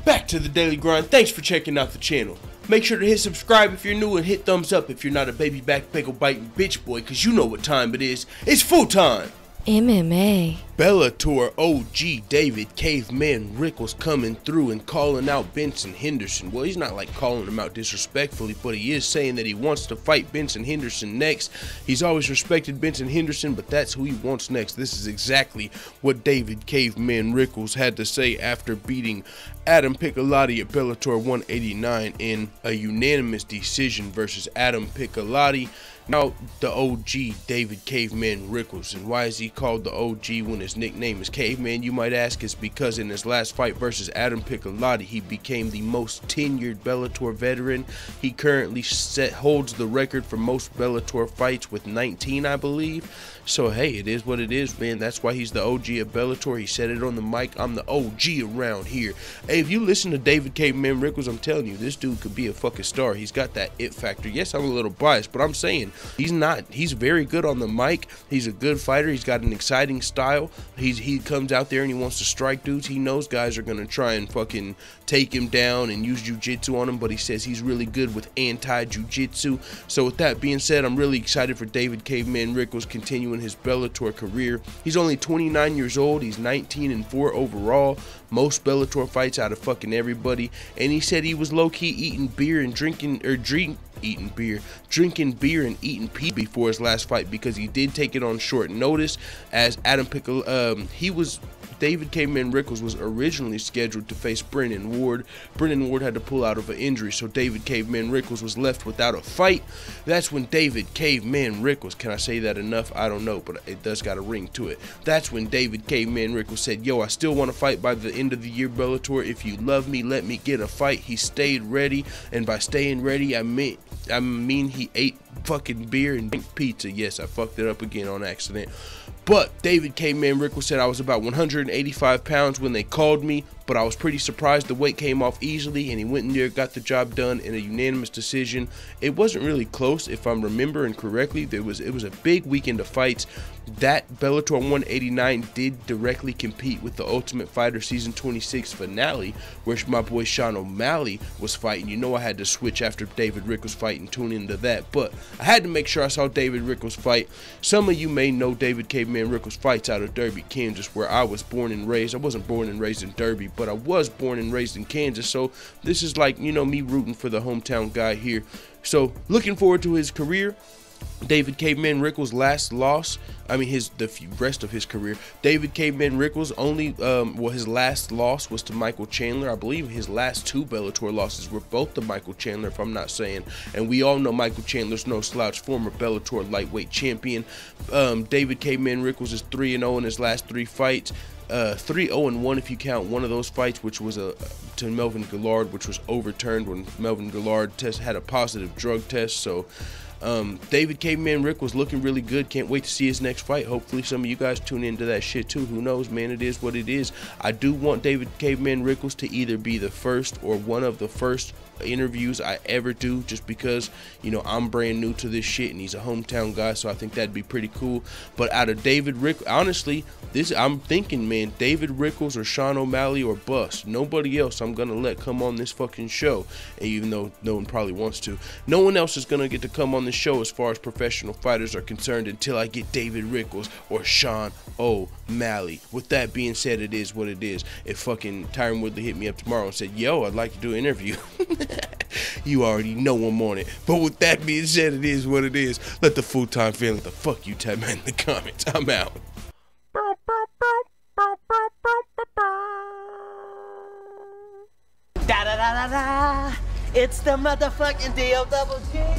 Back to the daily grind. Thanks for checking out the channel. Make sure to hit subscribe if you're new and hit thumbs up if you're not a baby back bagel biting bitch boy, cause you know what time it is. It's full time. MMA. Bellator OG David Caveman Rickels coming through and calling out Benson Henerson. Well, he's not like calling him out disrespectfully, but he is saying that he wants to fight Benson Henerson next. He's always respected Benson Henerson, but that's who he wants next. This is exactly what David Caveman Rickels had to say after beating Adam Piccolotti at Bellator 189 in a unanimous decision versus Adam Piccolotti. Now, the OG David Caveman Rickels. And why is he called the OG when his nickname is Caveman, you might ask? It's because in his last fight versus Adam Piccolotti, he became the most tenured Bellator veteran. He currently holds the record for most Bellator fights with 19, I believe. So, hey, it is what it is, man. That's why he's the OG of Bellator. He said it on the mic. I'm the OG around here. Hey, if you listen to David Caveman Rickels, I'm telling you, this dude could be a fucking star. He's got that it factor. Yes, I'm a little biased, but I'm saying he's not. He's very good on the mic. He's a good fighter. He's got an exciting style. He comes out there and he wants to strike dudes. He knows guys are going to try and fucking take him down and use jiu-jitsu on him, but he says he's really good with anti-jiu-jitsu. So with that being said, I'm really excited for David Caveman Rickels continuing his Bellator career. He's only 29 years old. He's 19-4 overall. Most Bellator fights out of fucking everybody. And he said he was low-key eating beer and drinking beer and eating pizza before his last fight, because he did take it on short notice, as Adam David Caveman Rickels was originally scheduled to face Brennan Ward. Brennan Ward had to pull out of an injury, so David Caveman Rickels was left without a fight. That's when David Caveman Rickels, can I say that enough? I don't know, but it does got a ring to it. That's when David Caveman Rickels said, yo, I still want to fight by the end of the year, Bellator. If you love me, let me get a fight. He stayed ready, and by staying ready, I mean he ate fucking beer and drank pizza. Yes, I fucked it up again on accident. But David Caveman Rickels said, I was about 185 pounds when they called me, but I was pretty surprised the weight came off easily, and he went in there, got the job done in a unanimous decision. It wasn't really close, if I'm remembering correctly. It was a big weekend of fights. That Bellator 189 did directly compete with the Ultimate Fighter Season 26 finale, where my boy Sean O'Malley was fighting. You know I had to switch after David Rickels fight and tune into that, but I had to make sure I saw David Rickels fight. Some of you may know David Caveman Rickels fights out of Derby, Kansas, where I was born and raised. I wasn't born and raised in Derby, but I was born and raised in Kansas, so this is like, you know, me rooting for the hometown guy here. So looking forward to his career. David Caveman Rickels' last loss, the rest of his career, David Caveman Rickels his last loss was to Michael Chandler. I believe his last two Bellator losses were both to Michael Chandler, if I'm not saying. And we all know Michael Chandler's no slouch, former Bellator lightweight champion. David Caveman Rickels is 3-0 in his last three fights. 3-0-1 if you count one of those fights, which was to Melvin Gillard, which was overturned when Melvin Gillard had a positive drug test. So David Caveman Rickels looking really good. Can't wait to see his next fight. Hopefully some of you guys tune into that shit too. Who knows, man? It is what it is. I do want David Caveman Rickels to either be the first or one of the first interviews I ever do, just because, you know, I'm brand new to this shit and he's a hometown guy, so I think that'd be pretty cool. But out of David Rickels, honestly, I'm thinking, man, David Rickels or Sean O'Malley or bust. Nobody else I'm gonna let come on this fucking show, and even though no one probably wants to, no one else is gonna get to come on the show as far as professional fighters are concerned until I get David Rickels or Sean O'Malley. With that being said, it is what it is. If fucking Tyron Woodley hit me up tomorrow and said, yo, I'd like to do an interview, you already know I'm on it. But with that being said, it is what it is. Let the full-time family, the fuck you type man in the comments. I'm out. Da da da da da. It's the motherfucking DOWG.